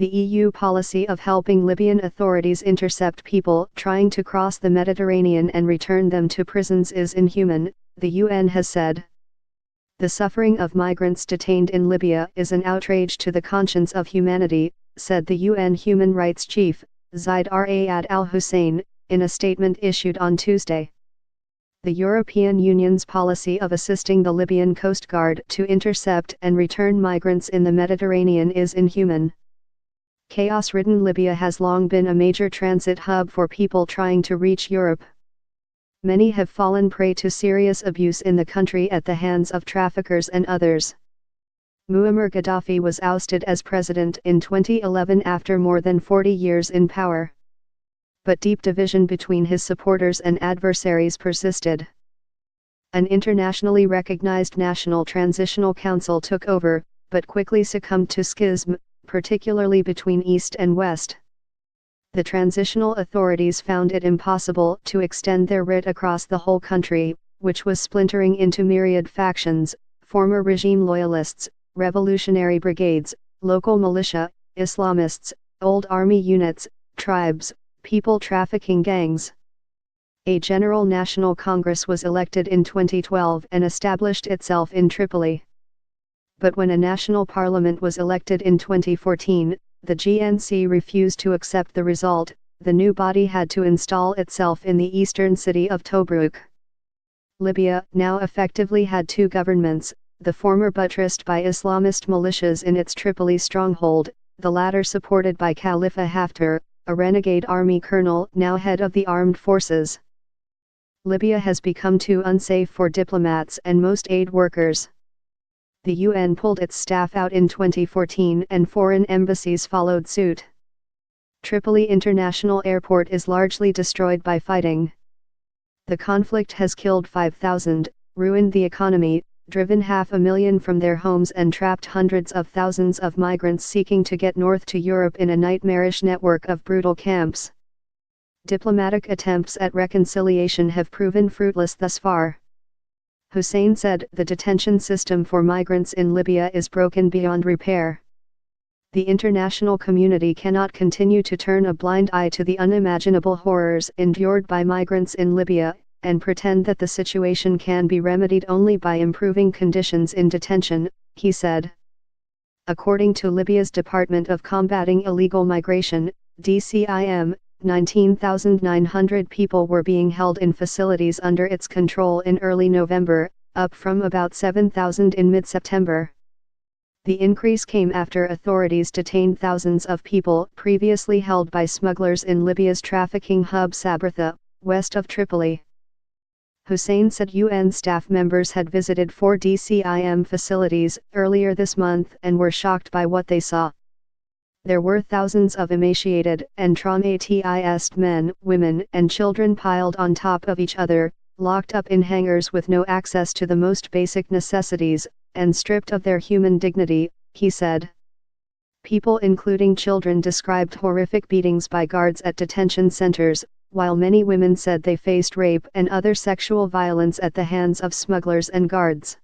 The EU policy of helping Libyan authorities intercept people trying to cross the Mediterranean and return them to prisons is inhuman, the UN has said. The suffering of migrants detained in Libya is an outrage to the conscience of humanity, said the UN Human Rights Chief, Zaid Ra'ad al-Hussein, in a statement issued on Tuesday. The European Union's policy of assisting the Libyan Coast Guard to intercept and return migrants in the Mediterranean is inhuman. Chaos-ridden Libya has long been a major transit hub for people trying to reach Europe. Many have fallen prey to serious abuse in the country at the hands of traffickers and others. Muammar Gaddafi was ousted as president in 2011 after more than 40 years in power. But deep division between his supporters and adversaries persisted. An internationally recognized National Transitional Council took over, but quickly succumbed to schism, particularly between East and West. The transitional authorities found it impossible to extend their writ across the whole country, which was splintering into myriad factions: former regime loyalists, revolutionary brigades, local militia, Islamists, old army units, tribes, people trafficking gangs. A General National Congress was elected in 2012 and established itself in Tripoli. But when a national parliament was elected in 2014, the GNC refused to accept the result. The new body had to install itself in the eastern city of Tobruk. Libya now effectively had two governments, the former buttressed by Islamist militias in its Tripoli stronghold, the latter supported by Khalifa Haftar, a renegade army colonel now head of the armed forces. Libya has become too unsafe for diplomats and most aid workers. The UN pulled its staff out in 2014 and foreign embassies followed suit. Tripoli International Airport is largely destroyed by fighting. The conflict has killed 5,000, ruined the economy, driven 500,000 from their homes and trapped hundreds of thousands of migrants seeking to get north to Europe in a nightmarish network of brutal camps. Diplomatic attempts at reconciliation have proven fruitless thus far. Hussein said the detention system for migrants in Libya is broken beyond repair. The international community cannot continue to turn a blind eye to the unimaginable horrors endured by migrants in Libya, and pretend that the situation can be remedied only by improving conditions in detention, he said. According to Libya's Department of Combating Illegal Migration, DCIM, 19,900 people were being held in facilities under its control in early November, up from about 7,000 in mid-September. The increase came after authorities detained thousands of people previously held by smugglers in Libya's trafficking hub Sabratha, west of Tripoli. Hussein said UN staff members had visited 4 DCIM facilities earlier this month and were shocked by what they saw. There were thousands of emaciated and traumatized men, women and children piled on top of each other, locked up in hangars with no access to the most basic necessities, and stripped of their human dignity, he said. People including children described horrific beatings by guards at detention centers, while many women said they faced rape and other sexual violence at the hands of smugglers and guards.